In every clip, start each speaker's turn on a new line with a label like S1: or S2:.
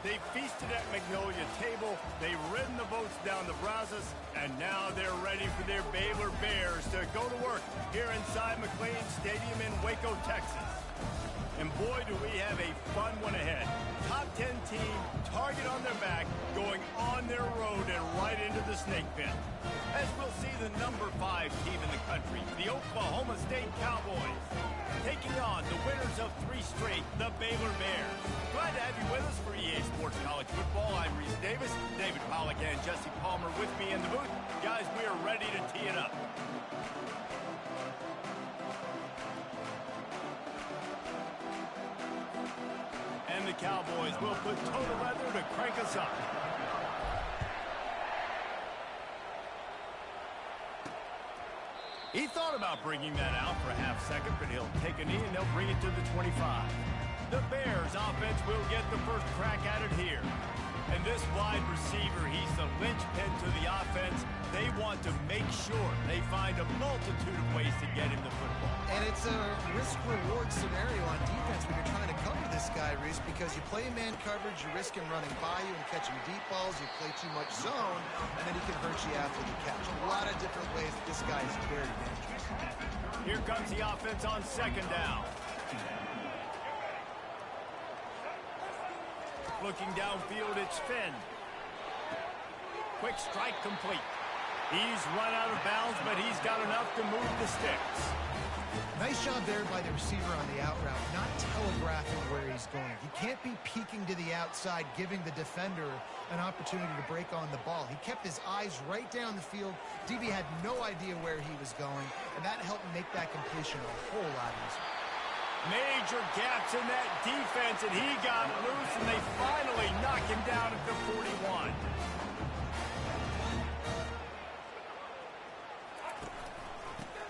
S1: They feasted at Magnolia Table, they've ridden the boats down the Brazos, and now they're ready for their Baylor Bears to go to work here inside McLean Stadium in Waco, Texas. And boy, do we have a fun one ahead. Top 10 team, target on their back, going on their road and right into the snake pit. As we'll see the number 5 team in the country, the Oklahoma State Cowboys, taking on the winners of 3 straight, the Baylor Bears. Glad to have you with us for EA Sports College Football. I'm Reese Davis, David Pollack and Jesse Palmer with me in the booth. Guys, we are ready to tee it up. And the Cowboys will put total leather to crank us up. He thought about bringing that out for a half second, but he'll take a knee and they'll bring it to the 25. The Bears offense will get the first crack at it here. And this wide receiver, he's the linchpin to the offense. They want to make sure they find a multitude of ways to get him the football.
S2: And it's a risk-reward scenario on defense when you're trying to cover this guy, Reese, because you play man coverage, you risk him running by you and catching deep balls, you play too much zone, and then he can hurt you after the catch. A lot of different ways that this guy is very dangerous.
S1: Here comes the offense on second down. Looking downfield, it's Finn. Quick strike complete. He's run out of bounds, but he's got enough to move the sticks.
S2: Nice job there by the receiver on the out route, not telegraphing where he's going. He can't be peeking to the outside, giving the defender an opportunity to break on the ball. He kept his eyes right down the field. DB had no idea where he was going, and that helped make that completion a whole lot easier.
S1: Major gaps in that defense, and he got loose, and they finally knock him down at the 41.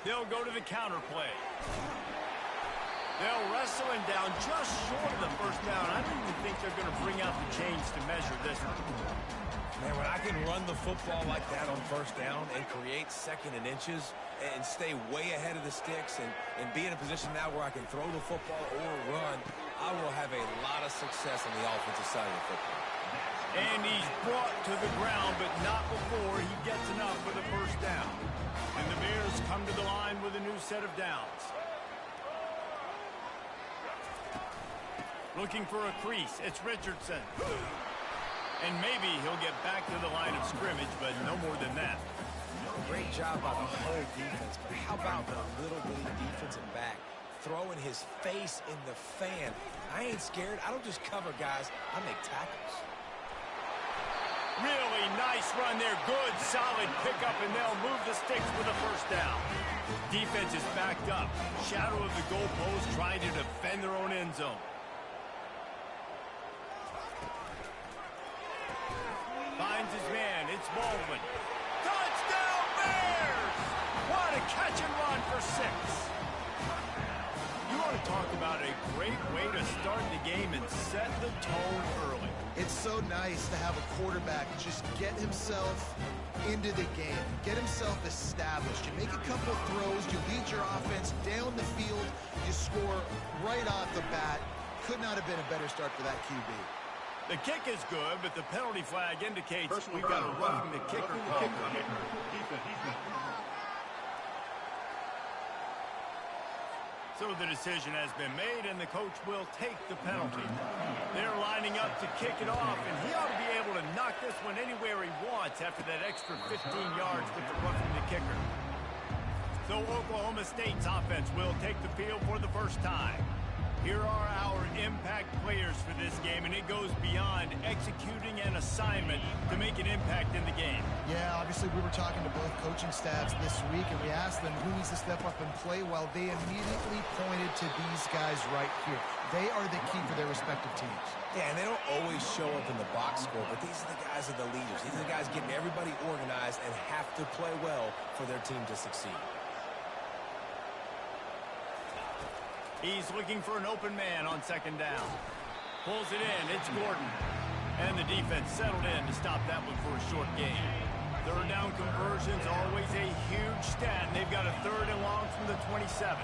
S1: They'll go to the counter play. They'll wrestle him down just short of the first down. I don't even think they're going to bring out the chains to measure this one.
S3: Man, when I can run the football like that on first down and create second and inches and stay way ahead of the sticks and be in a position now where I can throw the football or run, I will have a lot of success on the offensive side of the football.
S1: And he's brought to the ground, but not before he gets enough for the first down. And the Bears come to the line with a new set of downs. Looking for a crease, it's Richardson. And maybe he'll get back to the line of scrimmage, but no more than that.
S3: Great job by the whole defense, but how about the little bitty defensive back throwing his face in the fan? I ain't scared. I don't just cover guys. I make tackles.
S1: Really nice run there. Good, solid pickup, and they'll move the sticks for the first down. Defense is backed up. Shadow of the goalpost trying to defend their own end zone. Finds his man. It's Baldwin. Touchdown, Bears! What a catch and run for 6. You want to talk about a great way to start the game and set the tone early.
S2: It's so nice to have a quarterback just get himself into the game, get himself established. You make a couple of throws, you lead your offense down the field, you score right off the bat. Could not have been a better start for that QB.
S1: The kick is good, but the penalty flag indicates we've got a roughing the kicker call. So the decision has been made, and the coach will take the penalty. They're lining up to kick it off, and he ought to be able to knock this one anywhere he wants after that extra 15 yards with the roughing the kicker. So Oklahoma State's offense will take the field for the first time. Here are our impact players for this game, and it goes beyond executing an assignment to make an impact in the game.
S2: Yeah, obviously we were talking to both coaching staffs this week, and we asked them who needs to step up and play well. They immediately pointed to these guys right here. They are the key for their respective teams.
S3: Yeah, and they don't always show up in the box score, but these are the guys that are the leaders. These are the guys getting everybody organized and have to play well for their team to succeed.
S1: He's looking for an open man on second down. Pulls it in. It's Gordon. And the defense settled in to stop that one for a short gain. Third down conversions, always a huge stat. And they've got a 3rd and long from the 27.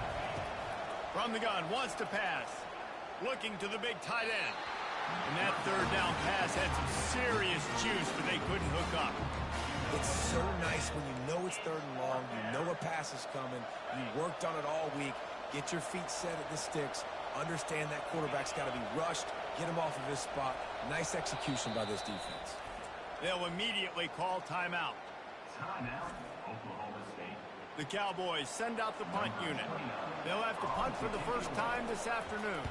S1: From the gun, wants to pass. Looking to the big tight end. And that third down pass had some serious juice, but they couldn't hook up.
S3: It's so nice when you know it's third and long, you know a pass is coming, you worked on it all week, get your feet set at the sticks, understand that quarterback's got to be rushed, get him off of his spot. Nice execution by this defense.
S1: They'll immediately call timeout.
S4: Timeout, Oklahoma State.
S1: The Cowboys send out the punt unit. They'll have to punt for the first time this afternoon.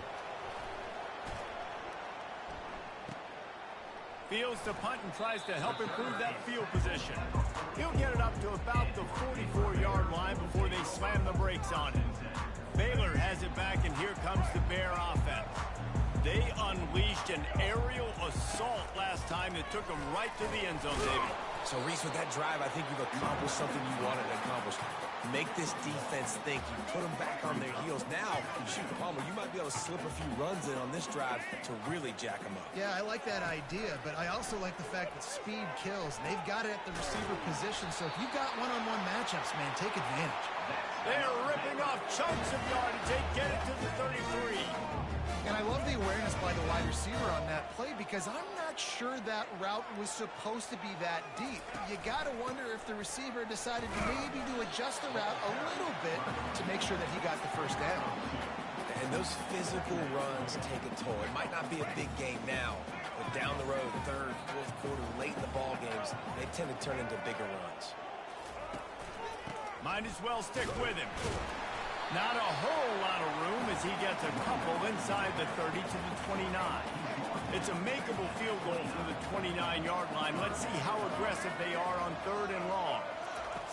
S1: Fields to punt and tries to help improve that field position. He'll get it up to about the 44-yard line before they slam the brakes on it. Baylor has it back, and here comes the Bear offense. They unleashed an aerial assault last time that took them right to the end zone, David.
S3: So, Reese, with that drive, I think you've accomplished something you wanted to accomplish. Make this defense think. You put them back on their heels. Now, shoot, Palmer, you might be able to slip a few runs in on this drive to really jack them up.
S2: Yeah, I like that idea, but I also like the fact that speed kills. And they've got it at the receiver position, so if you've got one-on-one matchups, man, take advantage.
S1: They're ripping off chunks of yardage. They get it to the 33.
S2: And I love the awareness by the wide receiver on that play because I'm not sure that route was supposed to be that deep. You got to wonder if the receiver decided maybe to adjust the route a little bit to make sure that he got the first down.
S3: And those physical runs take a toll. It might not be a big game now, but down the road, third, fourth quarter, late in the ball games, they tend to turn into bigger runs.
S1: Might as well stick with him. Not a whole lot of room as he gets a couple inside the 30 to the 29. It's a makeable field goal from the 29-yard line. Let's see how aggressive they are on third and long.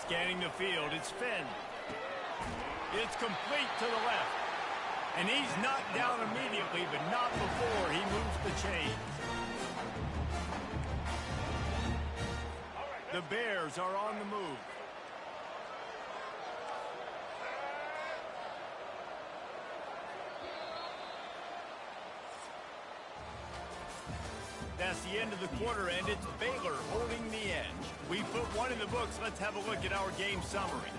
S1: Scanning the field, it's Finn. It's complete to the left. And he's knocked down immediately, but not before he moves the chains. The Bears are on the move. That's the end of the quarter, and it's Baylor holding the edge. We put one in the books. Let's have a look at our game summary.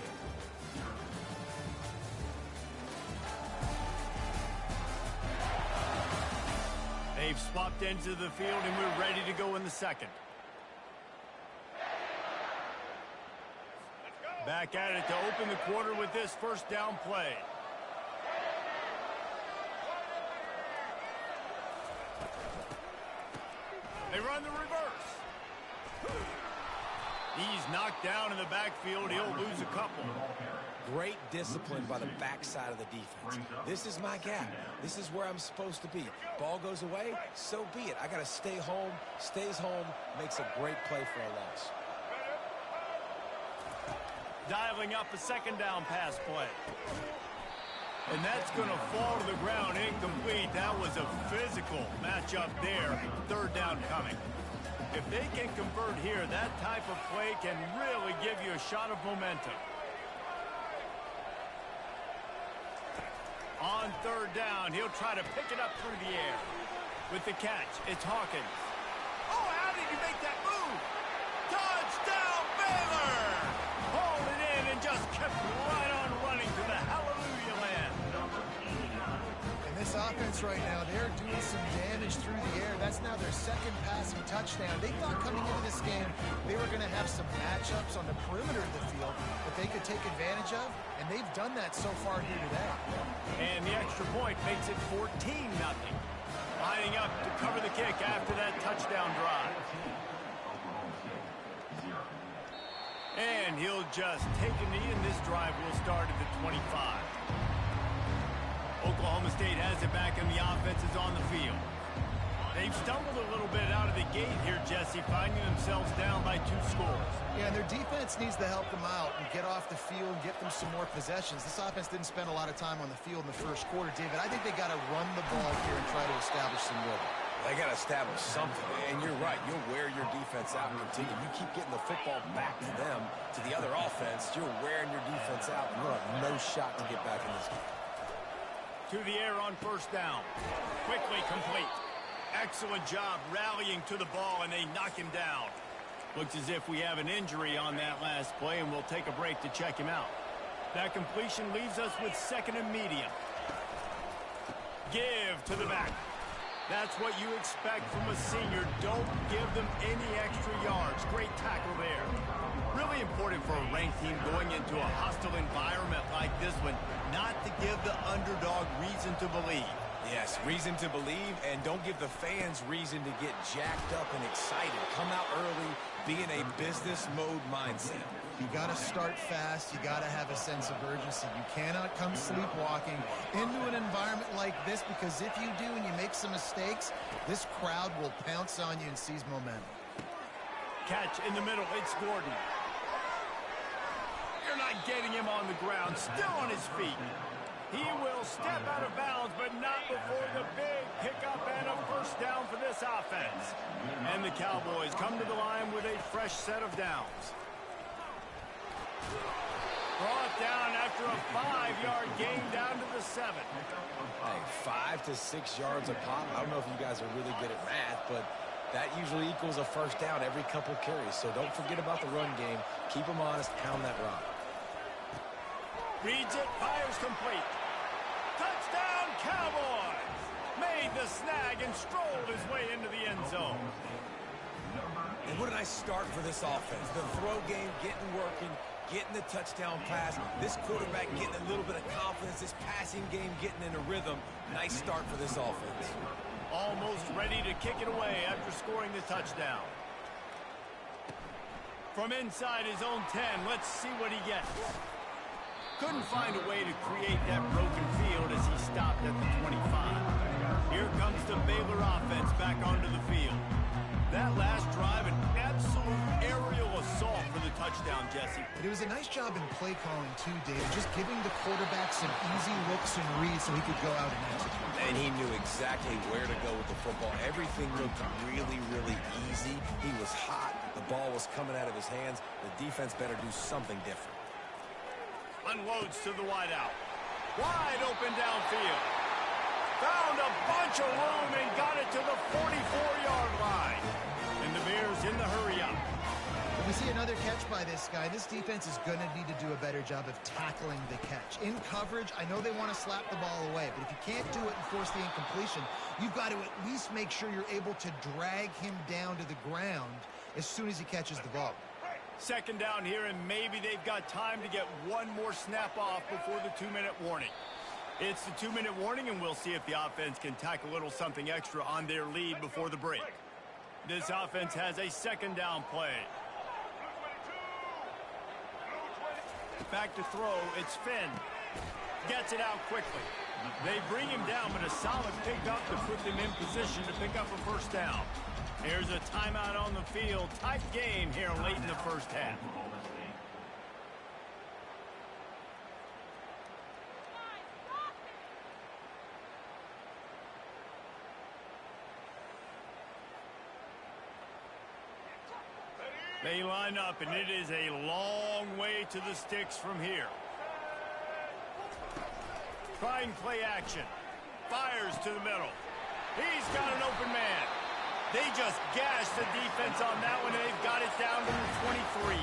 S1: They've swapped ends of the field, and we're ready to go in the second. Back at it to open the quarter with this first down play. They run the reverse. He's knocked down in the backfield. He'll lose a couple.
S3: Great discipline by the backside of the defense. This is my gap. This is where I'm supposed to be. Ball goes away, so be it. I got to stay home. Stays home, makes a great play for a loss.
S1: Dialing up a second down pass play. And that's going to fall to the ground incomplete. That was a physical matchup there. Third down coming. If they can convert here, that type of play can really give you a shot of momentum. On third down, he'll try to pick it up through the air. With the catch, it's Hawkins. Oh, how did he make that move? Touchdown, Baylor! Hauled it in and just kept right on running to the hallelujah land.
S2: And this offense right now, they're doing some damage through the air. That's now their second passing touchdown. They thought coming into this game they were going to have some matchups on the perimeter of the field that they could take advantage of, and they've done that so far here today.
S1: And the extra point makes it 14-0. Lining up to cover the kick after that touchdown drive. And he'll just take a knee, and this drive will start at the 25. Oklahoma State has it back, and the offense is on the field. They've stumbled a little bit out of the gate here, Jesse, finding themselves down by 2 scores.
S2: Yeah, and their defense needs to help them out and get off the field, get them some more possessions. This offense didn't spend a lot of time on the field in the first quarter, David. I think they got to run the ball here and try to establish some rhythm.
S3: They got to establish something, and you're right. You'll wear your defense out and continue. You keep getting the football back to them, to the other offense, you're wearing your defense out, and you'll have no shot to get back in this game.
S1: To the air on first down. Quickly complete. Excellent job rallying to the ball, and they knock him down. Looks as if we have an injury on that last play, and we'll take a break to check him out. That completion leaves us with second and medium. Give to the back. That's what you expect from a senior. Don't give them any extra yards. Great tackle there. Really important for a ranked team going into a hostile environment like this one, not to give the underdog reason to believe.
S3: Yes, reason to believe, and don't give the fans reason to get jacked up and excited. Come out early, be in a business mode mindset.
S2: You got to start fast. You got to have a sense of urgency. You cannot come sleepwalking into an environment like this, because if you do and you make some mistakes, this crowd will pounce on you and seize momentum.
S1: Catch in the middle. It's Gordon. You're not getting him on the ground. Still on his feet. He will step out of bounds, but not before the big pickup and a first down for this offense. And the Cowboys come to the line with a fresh set of downs. Brought down after a 5-yard gain down to the 7.
S3: Hey, 5 to 6 yards a pop. I don't know if you guys are really good at math, but that usually equals a first down every couple carries. So don't forget about the run game. Keep them honest. Pound that rock.
S1: Reads it. Fires complete. Touchdown, Cowboys! Made the snag and strolled his way into the end zone.
S3: And what a nice start for this offense. The throw game getting working, getting the touchdown pass. This quarterback getting a little bit of confidence. This passing game getting in a rhythm. Nice start for this offense.
S1: Almost ready to kick it away after scoring the touchdown. From inside his own 10, let's see what he gets. Couldn't find a way to create that broken field as he stopped at the 25. Here comes the Baylor offense back onto the field. That last drive, an absolute aerial assault for the touchdown, Jesse.
S2: It was a nice job in play calling too, Dave, just giving the quarterback some easy looks and reads so he could go out and execute.
S3: And he knew exactly where to go with the football. Everything looked really, really easy. He was hot. The ball was coming out of his hands. The defense better do something different.
S1: Unloads to the wideout. Wide open downfield. Found a bunch of room and got it to the 44-yard line. And the Bears in the hurry-up.
S2: If we see another catch by this guy, this defense is going to need to do a better job of tackling the catch. In coverage, I know they want to slap the ball away, but if you can't do it and force the incompletion, you've got to at least make sure you're able to drag him down to the ground as soon as he catches the ball.
S1: Second down here, and maybe they've got time to get one more snap off before the 2-minute warning. It's the 2-minute warning, and we'll see if the offense can tack a little something extra on their lead before the break. This offense has a second down play. Back to throw, it's Finn. Gets it out quickly. They bring him down, but a solid pickup to put them in position to pick up a first down. Here's a timeout on the field. Tight game here late in the first half. They line up, and it is a long way to the sticks from here. Trying play action. Fires to the middle. He's got an open man. They just gashed the defense on that one, and they've got it down to the 23.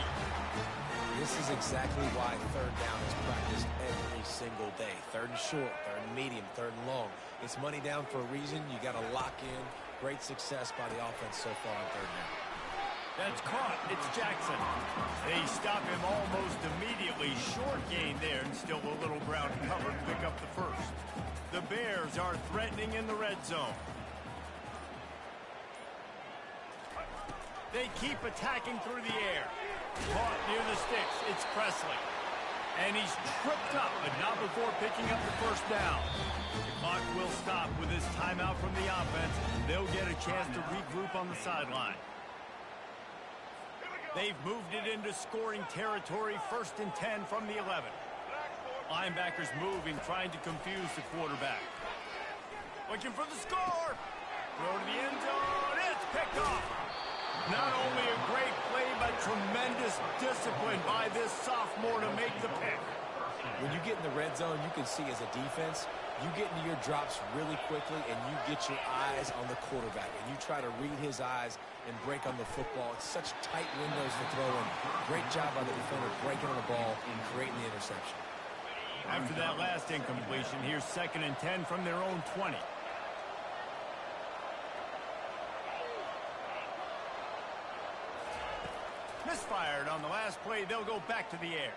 S3: This is exactly why third down is practiced every single day. Third and short, third and medium, third and long. It's money down for a reason. You got to lock in. Great success by the offense so far on third down.
S1: That's caught. It's Jackson. They stop him almost immediately. Short gain there, and still a little ground cover to pick up the first. The Bears are threatening in the red zone. They keep attacking through the air. Caught near the sticks. It's Presley. And he's tripped up, but not before picking up the first down. The clock will stop with this timeout from the offense. They'll get a chance to regroup on the sideline. They've moved it into scoring territory, 1st and 10 from the 11. Linebackers moving, trying to confuse the quarterback. Looking for the score. Throw to the end zone. It's picked off. Not only a great play, but tremendous discipline by this sophomore to make the pick.
S3: When you get in the red zone, you can see as a defense, you get into your drops really quickly, and you get your eyes on the quarterback, and you try to read his eyes and break on the football. It's such tight windows to throw in. Great job by the defender breaking on the ball and creating the interception.
S1: After that last incompletion, here's 2nd and 10 from their own 20. Misfired on the last play. They'll go back to the air.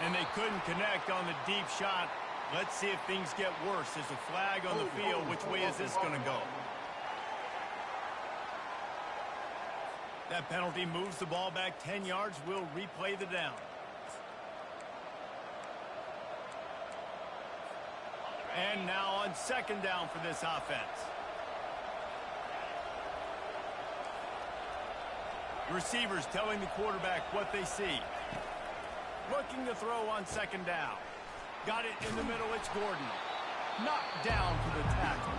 S1: And they couldn't connect on the deep shot. Let's see if things get worse. There's a flag on the field. Which way is this going to go? That penalty moves the ball back 10 yards. We'll replay the down. And now on second down for this offense. Receivers telling the quarterback what they see. Looking to throw on second down. Got it in the middle. It's Gordon. Knocked down for the tackle.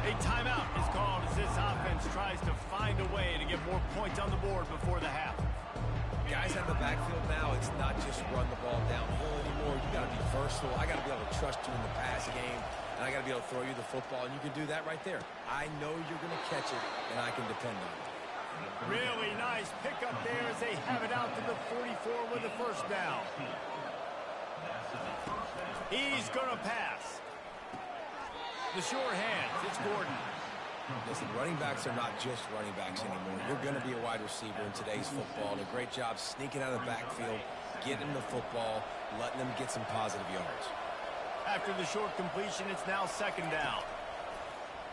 S1: A timeout is called as this offense tries to find a way to get more points on the board before the half.
S3: Guys out of the backfield now, it's not just run the ball downhill anymore. You got to be versatile. I got to be able to trust you in the pass game, and I got to be able to throw you the football, and you can do that right there. I know you're going to catch it, and I can depend on it.
S1: Really nice pickup there as they have it out to the 44 with the first down. He's going to pass. The sure hands. It's Gordon.
S3: Listen, running backs are not just running backs anymore. You're going to be a wide receiver in today's football. And a great job sneaking out of the backfield, getting the football, letting them get some positive yards.
S1: After the short completion, it's now second down.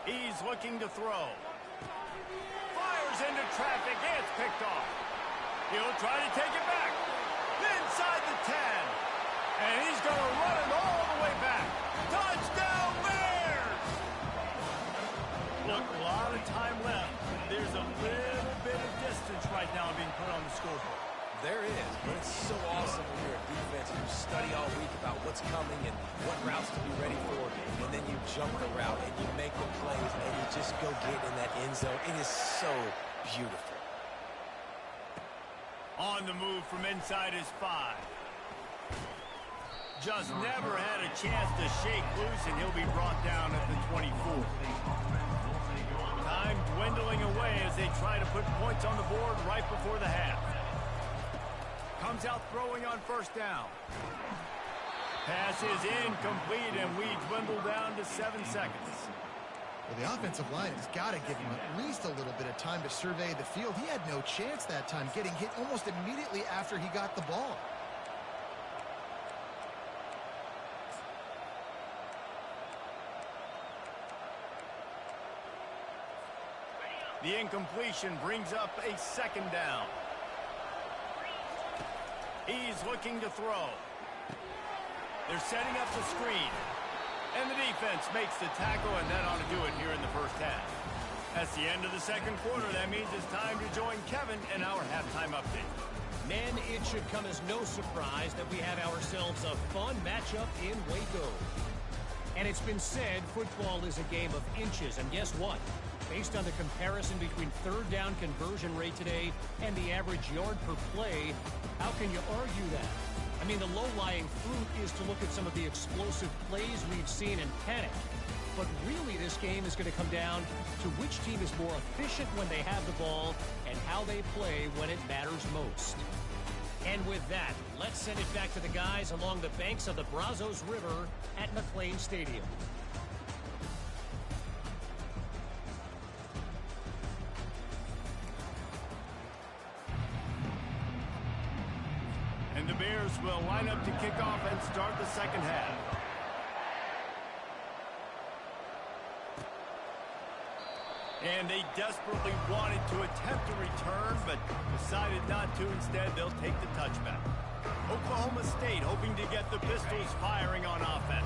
S1: He's looking to throw. Fires into traffic. It's picked off. He'll try to take it back. Inside the 10. And he's going to run it all the way back. Touchdown, Bears! Look, a lot of time left. There's a little bit of distance right now being put on the scoreboard.
S3: There is, but it's so awesome when you're a defense and you study all week about what's coming and what routes to be ready for, and then you jump the route and you make the plays and you just go get in that end zone. It is so beautiful.
S1: On the move from inside his 5. Just never had a chance to shake loose, and he'll be brought down at the 24. Time dwindling away as they try to put points on the board right before the half. Comes out throwing on first down. Pass is incomplete, and we dwindle down to 7 seconds.
S2: Well, the offensive line has got to give him at least a little bit of time to survey the field. He had no chance that time, getting hit almost immediately after he got the ball.
S1: The incompletion brings up a second down. He's looking to throw. They're setting up the screen. And the defense makes the tackle, and that ought to do it here in the first half. That's the end of the second quarter. That means it's time to join Kevin in our halftime update.
S5: Men, it should come as no surprise that we have ourselves a fun matchup in Waco. And it's been said football is a game of inches, and guess what? Based on the comparison between third down conversion rate today and the average yard per play, how can you argue that? I mean, the low-lying fruit is to look at some of the explosive plays we've seen and panic. But really, this game is going to come down to which team is more efficient when they have the ball and how they play when it matters most. And with that, let's send it back to the guys along the banks of the Brazos River at McLean Stadium.
S1: And the Bears will line up to kick off and start the second half. And they desperately wanted to attempt a return, but decided not to. Instead, they'll take the touchback. Oklahoma State hoping to get the Pistols firing on offense.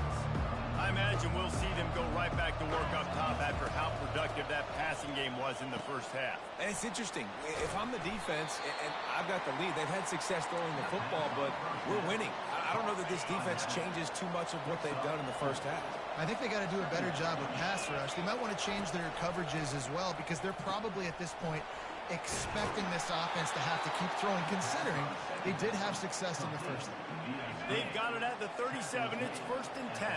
S1: I imagine we'll see them go right back to work up top after how productive that passing game was in the first half.
S3: And it's interesting. If I'm the defense and I've got the lead, they've had success throwing the football, but we're winning. I don't know that this defense changes too much of what they've done in the first half.
S2: I think they got to do a better job with pass rush. They might want to change their coverages as well, because they're probably at this point expecting this offense to have to keep throwing, considering they did have success in the first half.
S1: They've got it at the 37. It's 1st and 10.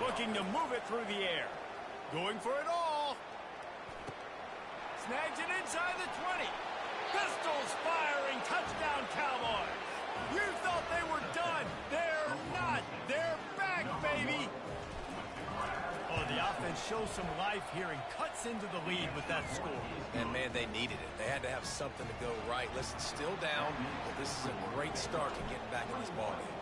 S1: Looking to move it through the air. Going for it all. Snags it inside the 20. Pistols firing. Touchdown, Cowboys. You thought they were done. They're not. They're back, baby. Oh, the offense shows some life here and cuts into the lead with that score.
S3: And, man, they needed it. They had to have something to go right. Listen, still down, but this is a great start to getting back in this ballgame.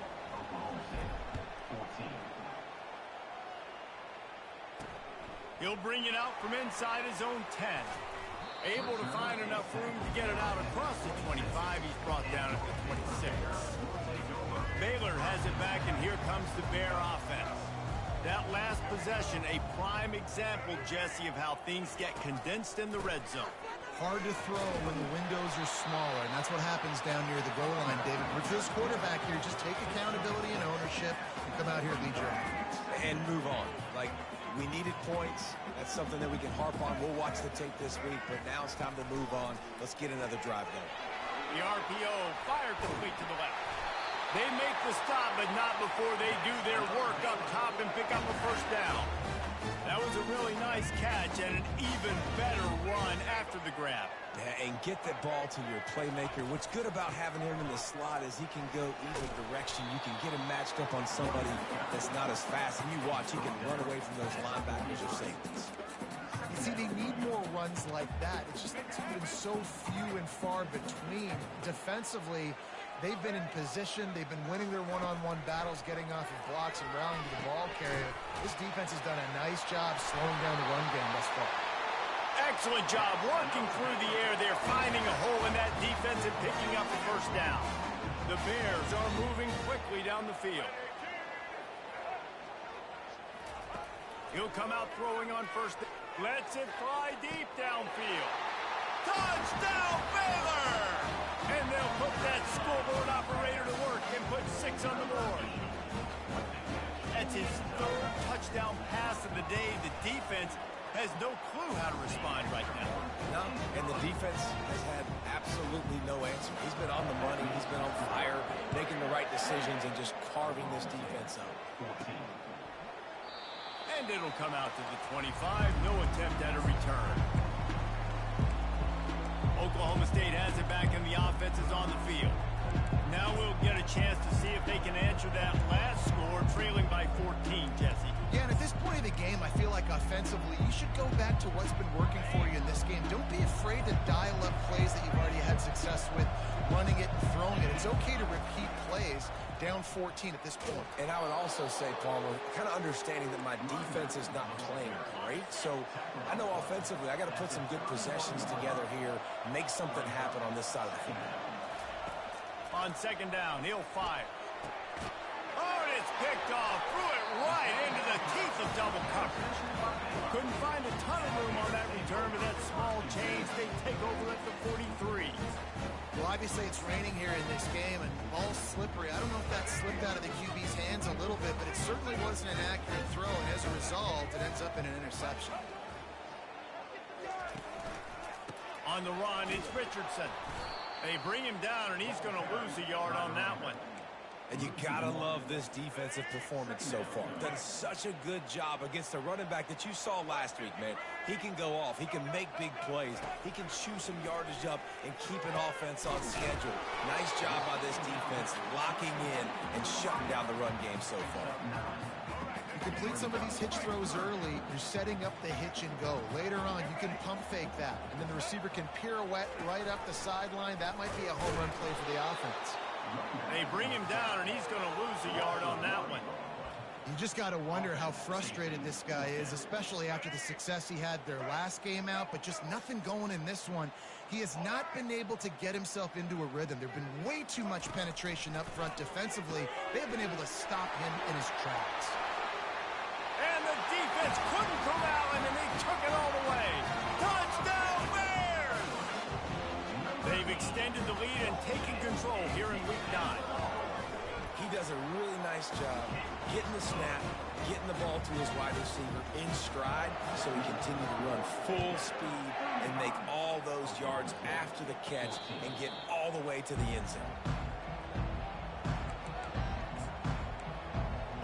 S1: He'll bring it out from inside his own 10. Able to find enough room to get it out across the 25. He's brought down at the 26. Baylor has it back, and here comes the Bear offense. That last possession, a prime example, Jesse, of how things get condensed in the red zone.
S2: Hard to throw when the windows are smaller, and that's what happens down near the goal line, David. For this quarterback here, just take accountability and ownership and come out here and lead your own.
S3: And move on. Like, we needed points. That's something that we can harp on. We'll watch the tape this week, but now it's time to move on. Let's get another drive going.
S1: The RPO fired complete to the left. They make the stop, but not before they do their work up top and pick up a first down. That was a really nice catch and an even better run after the grab.
S3: Yeah, and get that ball to your playmaker. What's good about having him in the slot is he can go either direction. You can get him matched up on somebody that's not as fast. And you watch, he can run away from those linebackers or safeties.
S2: You see, they need more runs like that. It's just been so few and far between. Defensively, they've been in position. They've been winning their one-on-one battles, getting off of blocks and rallying to the ball carrier. This defense has done a nice job slowing down the run game thus far.
S1: Excellent job working through the air there, finding a hole in that defense and picking up a first down. The Bears are moving quickly down the field. He'll come out throwing on first. Lets it fly deep downfield. Touchdown, Baylor! And they'll put that scoreboard operator to work and put 6 on the board. That's his 3rd touchdown pass of the day. The defense has no clue how to respond right now.
S3: No, and the defense has had absolutely no answer. He's been on the money. He's been on fire, making the right decisions and just carving this defense up.
S1: And it'll come out to the 25. No attempt at a return. Oklahoma State has it back and the offense is on the field. Now we'll get a chance to see if they can answer that last score, trailing by 14, Jesse.
S2: Yeah, and at this point of the game, I feel like offensively, you should go back to what's been working for you in this game. Don't be afraid to dial up plays that you've already had success with, running it and throwing it. It's okay to repeat plays down 14 at this point.
S3: And I would also say, Palmer, kind of understanding that my defense is not playing great. So I know offensively I got to put some good possessions together here, make something happen on this side of the field.
S1: On second down, he'll fire. Oh, and it's picked off. Threw it right into the teeth of double coverage. Couldn't find a ton of room on that return, but that small change, they take over at the 43.
S2: Well, obviously it's raining here in this game, and the ball's slippery. I don't know if that slipped out of the QB's hands a little bit, but it certainly wasn't an accurate throw, and as a result, it ends up in an interception.
S1: On the run, it's Richardson. They bring him down, and he's going to lose a yard on that one.
S3: And you gotta love this defensive performance so far. Done such a good job against the running back that you saw last week, man. He can go off. He can make big plays. He can chew some yardage up and keep an offense on schedule. Nice job by this defense locking in and shutting down the run game so far.
S2: You complete some of these hitch throws early, you're setting up the hitch and go. Later on, you can pump fake that, and then the receiver can pirouette right up the sideline. That might be a home run play for the offense.
S1: They bring him down, and he's going to lose a yard on that one.
S2: You just got to wonder how frustrated this guy is, especially after the success he had their last game out, but just nothing going in this one. He has not been able to get himself into a rhythm. There have been way too much penetration up front defensively. They have been able to stop him in his tracks.
S1: And the defense couldn't corral him, and they took it all the way. Touchdown, Bears! They've extended the lead and taken control here in Week 9.
S3: He does a really nice job getting the snap, getting the ball to his wide receiver in stride so he continue to run full speed and make all those yards after the catch and get all the way to the end zone.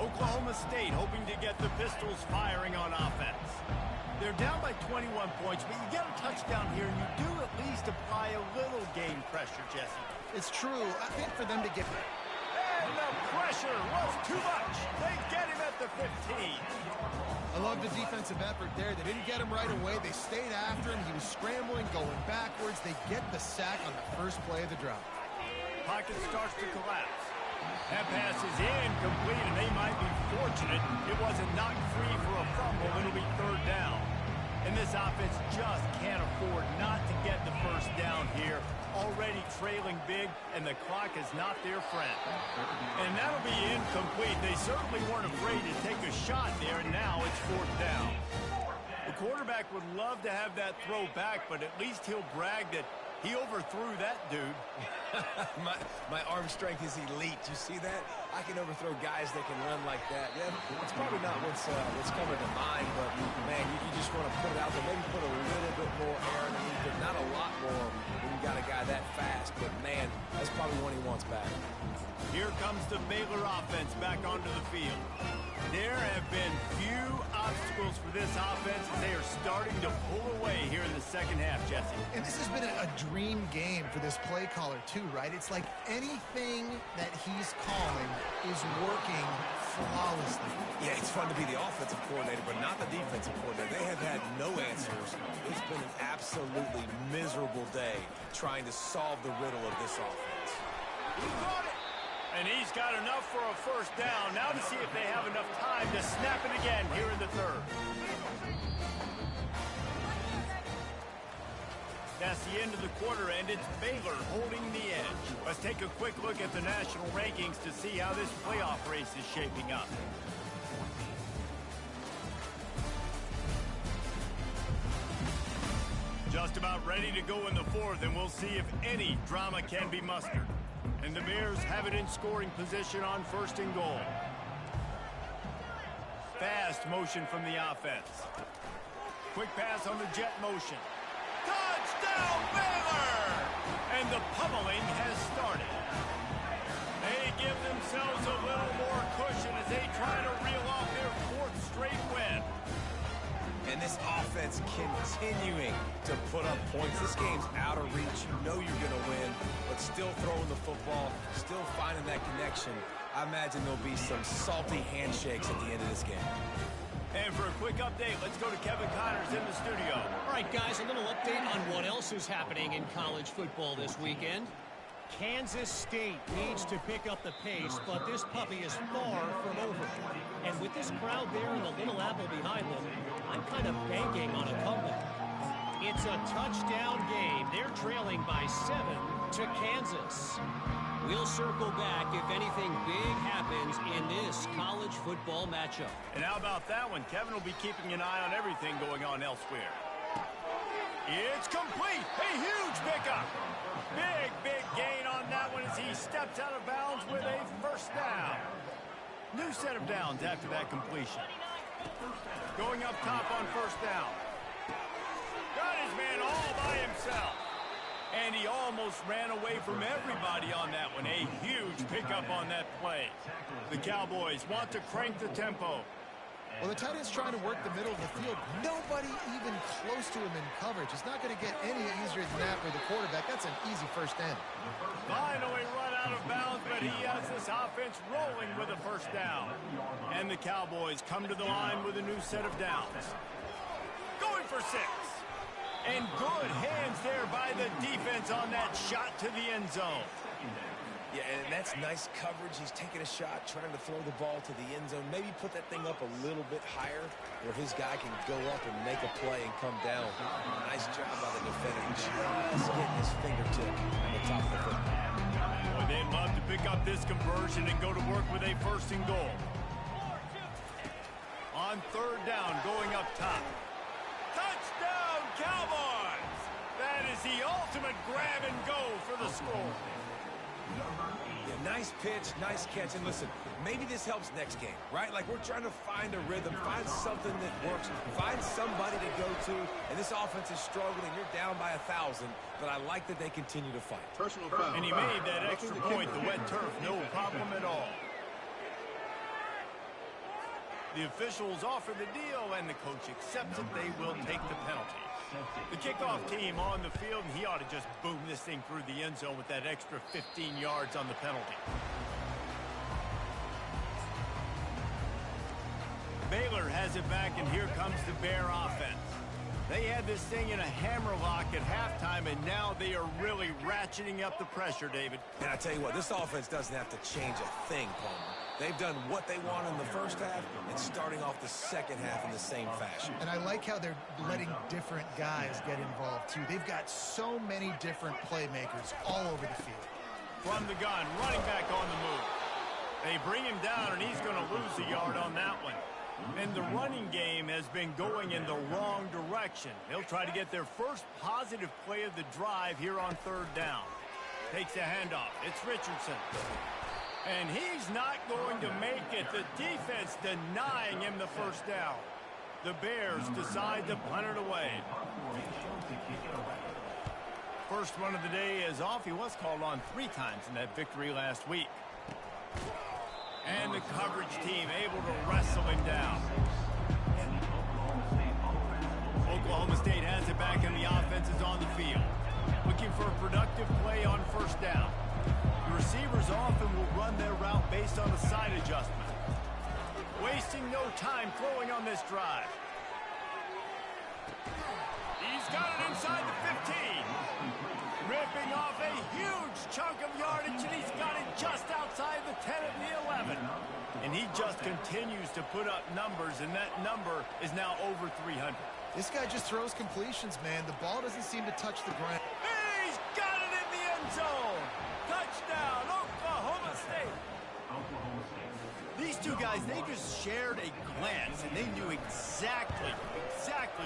S1: Oklahoma State hoping to get the Pistols firing on offense. They're down by 21 points, but you get a touchdown here, and you do at least apply a little game pressure, Jesse.
S2: It's true. I think for them to get...
S1: And the pressure was too much. They get him at the 15.
S2: I love the defensive effort there. They didn't get him right away. They stayed after him. He was scrambling, going backwards. They get the sack on the first play of the drive.
S1: Pocket starts to collapse. That pass is incomplete, and they might be fortunate it wasn't knocked free for a fumble. It'll be third down. And this offense just can't afford not to get the first down here. Already trailing big, and the clock is not their friend. And that'll be incomplete. They certainly weren't afraid to take a shot there, and now it's fourth down. The quarterback would love to have that throw back, but at least he'll brag that he overthrew that dude.
S3: my arm strength is elite. You see that? I can overthrow guys that can run like that. Yeah, it's probably not what's coming to mind, but, man, you just want to put it out there. Maybe put a little bit more air underneath it. Not a lot more when you got a guy that fast, but, man, that's probably one he wants back.
S1: Here comes the Baylor offense back onto the field. There have been few obstacles for this offense as they are starting to pull away here in the second half, Jesse.
S2: And this has been a dream game for this play caller, too, right? It's like anything that he's calling is working flawlessly.
S3: Yeah, it's fun to be the offensive coordinator, but not the defensive coordinator. They have had no answers. It's been an absolutely miserable day trying to solve the riddle of this offense.
S1: He got it! And he's got enough for a first down. Now to see if they have enough time to snap it again here in the third. That's the end of the quarter, and it's Baylor holding the edge. Let's take a quick look at the national rankings to see how this playoff race is shaping up. Just about ready to go in the fourth, and we'll see if any drama can be mustered. And the Bears have it in scoring position on first and goal. Fast motion from the offense. Quick pass on the jet motion. Touchdown, Baylor! And the pummeling has started. They give themselves a little more cushion as they try to reel off their fourth straight win.
S3: And this offense continuing to put up points. This game's out of reach. You know you're going to win, but still throwing the football, still finding that connection. I imagine there'll be some salty handshakes at the end of this game.
S1: And for a quick update, let's go to Kevin Connors in the studio.
S5: All right, guys, a little update on what else is happening in college football this weekend. Kansas State needs to pick up the pace, but this puppy is far from over. And with this crowd there and the Little Apple behind them, I'm kind of banking on a comeback. It's a touchdown game. They're trailing by 7 to Kansas. We'll circle back if anything big happens in this college football matchup.
S1: And how about that one? Kevin will be keeping an eye on everything going on elsewhere. It's complete. A huge pickup. Big gain on that one as he steps out of bounds with a first down. New set of downs after that completion. Going up top on first down. Got his man all by himself. And he almost ran away from everybody on that one. A huge pickup on that play. The Cowboys want to crank the tempo.
S2: Well, the tight end's trying to work the middle of the field. Nobody even close to him in coverage. It's not going to get any easier than that with the quarterback. That's an easy first down.
S1: Finally run out of bounds, but he has this offense rolling with a first down. And the Cowboys come to the line with a new set of downs. Going for 6. And good hands there by the defense on that shot to the end zone.
S3: Yeah, and that's nice coverage. He's taking a shot, trying to throw the ball to the end zone. Maybe put that thing up a little bit higher where his guy can go up and make a play and come down. Nice job by the defender. Just getting his fingertip on the top of the football.
S1: Boy, they'd love to pick up this conversion and go to work with a first and goal. On third down, going up top. Touchdown, Cowboys! That is the ultimate grab and go for the score.
S3: Yeah, nice pitch, nice catch. And listen, maybe this helps next game, right? Like we're trying to find a rhythm, find something that works, find somebody to go to. And this offense is struggling. You're down by 1,000, but I like that they continue to fight.
S6: Personal foul.
S1: And he made that extra point, the wet turf, no problem at all. The officials offer the deal, and the coach accepts it. They will take the penalty. The kickoff team on the field, and he ought to just boom this thing through the end zone with that extra 15 yards on the penalty. Baylor has it back, and here comes the Bear offense. They had this thing in a hammerlock at halftime, and now they are really ratcheting up the pressure, David.
S3: And I tell you what, this offense doesn't have to change a thing, Palmer. They've done what they want in the first half and starting off the second half in the same fashion.
S2: And I like how they're letting different guys get involved, too. They've got so many different playmakers all over the field.
S1: From the gun, running back on the move. They bring him down, and he's going to lose a yard on that one. And the running game has been going in the wrong direction. They'll try to get their first positive play of the drive here on third down. Takes a handoff. It's Richardson. And he's not going to make it. The defense denying him the first down. The Bears decide to punt it away. First one of the day is off. He was called on 3 times in that victory last week. And the coverage team able to wrestle him down. Oklahoma State has it back, and the offense is on the field. Looking for a productive play on first down. The receivers often will run their route based on a side adjustment. Wasting no time throwing on this drive. He's got it inside the 15. Ripping off a huge chunk of yardage, and he's got it just outside the 10 of the 11. And he just continues to put up numbers, and that number is now over 300.
S2: This guy just throws completions, man. The ball doesn't seem to touch the ground.
S1: He's got it in the end zone. Touchdown, Oklahoma State. These two guys, they just shared a glance, and they knew exactly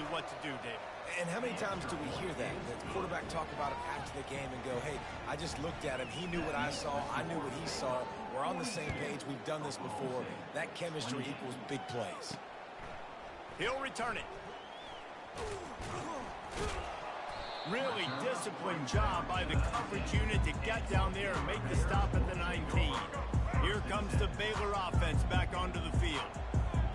S1: what to do, David.
S3: And how many times do we hear that? The quarterback talk about it after the game and go, hey, I just looked at him. He knew what I saw. I knew what he saw. We're on the same page. We've done this before. That chemistry equals big plays.
S1: He'll return it. Really disciplined job by the coverage unit to get down there and make the stop at the 19. Here comes the Baylor offense back onto the field.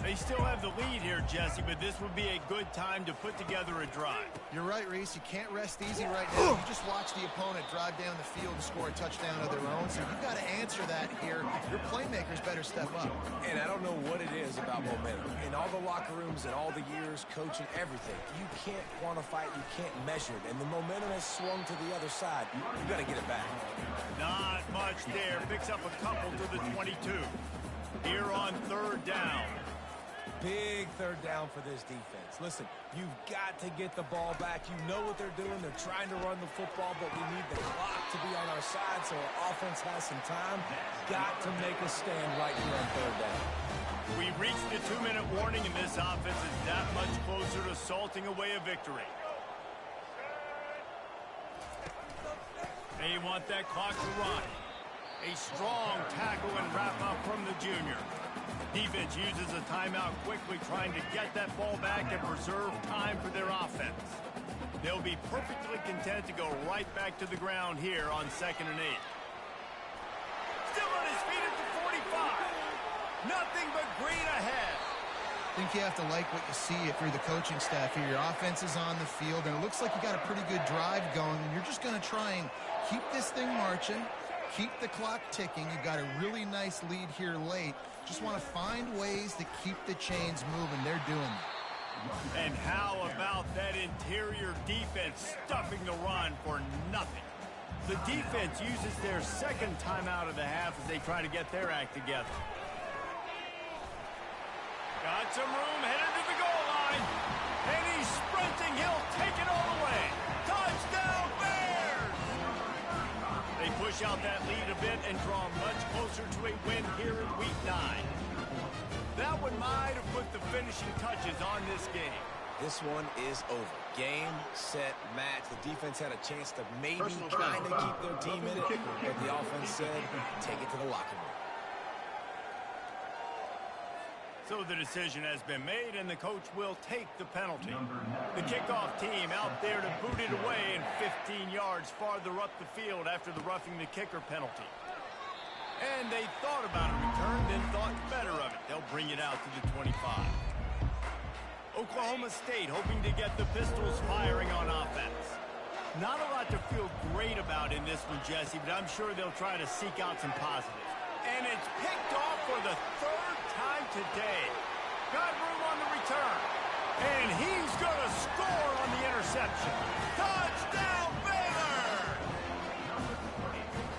S1: They still have the lead here, Jesse, but this would be a good time to put together a drive.
S2: You're right, Reese. You can't rest easy right now. You just watch the opponent drive down the field and score a touchdown of their own, so you've got to answer that here. Your playmakers better step up.
S3: And I don't know what it is about momentum. In all the locker rooms and all the years, coaching, everything, you can't quantify it, you can't measure it. And the momentum has swung to the other side. You've got to get it back.
S1: Not much there. Picks up a couple to the 22. Here on third down.
S3: Big third down for this defense. Listen, you've got to get the ball back. You know what they're doing. They're trying to run the football, but we need the clock to be on our side so our offense has some time. Got to make a stand right here on third down.
S1: We've reached the 2-minute warning, and this offense is that much closer to salting away a victory. They want that clock to run. A strong tackle and wrap up from the junior. Defense uses a timeout quickly, trying to get that ball back and preserve time for their offense. They'll be perfectly content to go right back to the ground here on 2nd and 8. Still on his feet at the 45. Nothing but green ahead.
S2: I think you have to like what you see through the coaching staff here. Your offense is on the field, and it looks like you got a pretty good drive going, and you're just going to try and keep this thing marching, keep the clock ticking. You've got a really nice lead here late. Just want to find ways to keep the chains moving. They're doing it.
S1: And how about that interior defense stuffing the run for nothing? The defense uses their second timeout of the half as they try to get their act together. Got some room, headed to the goal line. And he's sprinting. He'll take it all the way. Touchdown, Bears! They push out that lead a bit and draw much closer to a win here in Week 9. That one might have put the finishing touches on this game.
S3: This one is over. Game, set, match. The defense had a chance to maybe kind of keep their team in it, but the offense said, take it to the locker room.
S1: So the decision has been made, and the coach will take the penalty. The kickoff team out there to boot it away and 15 yards farther up the field after the roughing the kicker penalty. And they thought about a return, then thought better of it. They'll bring it out to the 25. Oklahoma State hoping to get the Pistols firing on offense. Not a lot to feel great about in this one, Jesse, but I'm sure they'll try to seek out some positives. And it's picked off for the third time today. Got room on the return. And he's going to score on the interception. Touchdown, Baylor!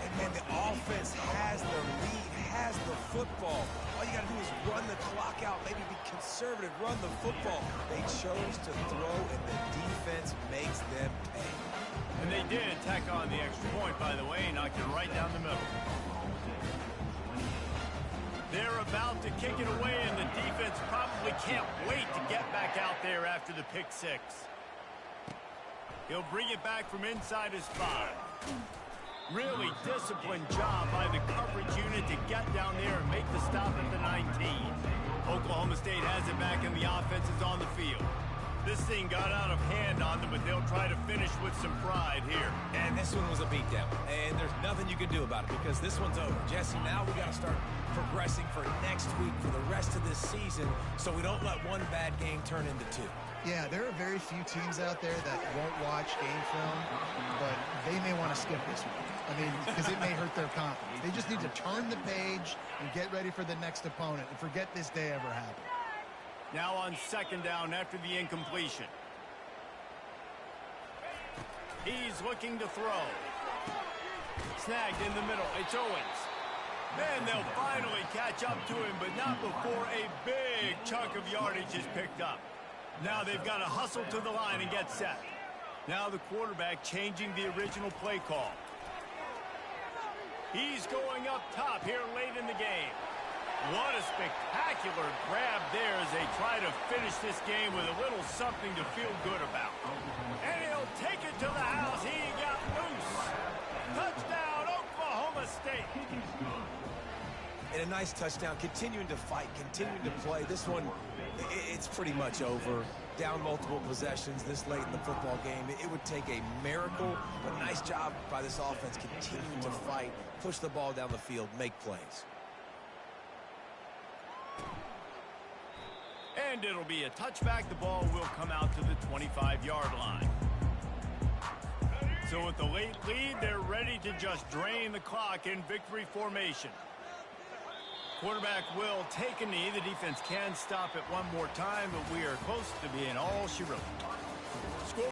S3: And man, the offense has the lead, has the football. All you got to do is run the clock out, maybe be conservative, run the football. They chose to throw, and the defense makes them pay.
S1: And they did tack on the extra point, by the way, knocked it right down the middle. They're about to kick it away, and the defense probably can't wait to get back out there after the pick six. He'll bring it back from inside his 5. Really disciplined job by the coverage unit to get down there and make the stop at the 19. Oklahoma State has it back, and the offense is on the field. This thing got out of hand on them, but they'll try to finish with some pride here.
S3: And this one was a beatdown, and there's nothing you can do about it because this one's over. Jesse, now we got to start progressing for next week, for the rest of this season, so we don't let one bad game turn into 2.
S2: Yeah, there are very few teams out there that won't watch game film, but they may want to skip this one. I mean, because it may hurt their confidence. They just need to turn the page and get ready for the next opponent and forget this day ever happened.
S1: Now on second down after the incompletion. He's looking to throw. Snagged in the middle. It's Owens. Then they'll finally catch up to him, but not before a big chunk of yardage is picked up. Now they've got to hustle to the line and get set. Now the quarterback changing the original play call. He's going up top here late in the game. What a spectacular grab there as they try to finish this game with a little something to feel good about. And he'll take it to the house. He got loose. Touchdown, Oklahoma State.
S3: And a nice touchdown, continuing to fight, continuing to play. This one, it's pretty much over. Down multiple possessions this late in the football game. It would take a miracle, but nice job by this offense continuing to fight, push the ball down the field, make plays.
S1: And it'll be a touchback. The ball will come out to the 25-yard line. So with the late lead, they're ready to just drain the clock in victory formation. Quarterback will take a knee. The defense can stop it one more time, but we are close to being all she wrote.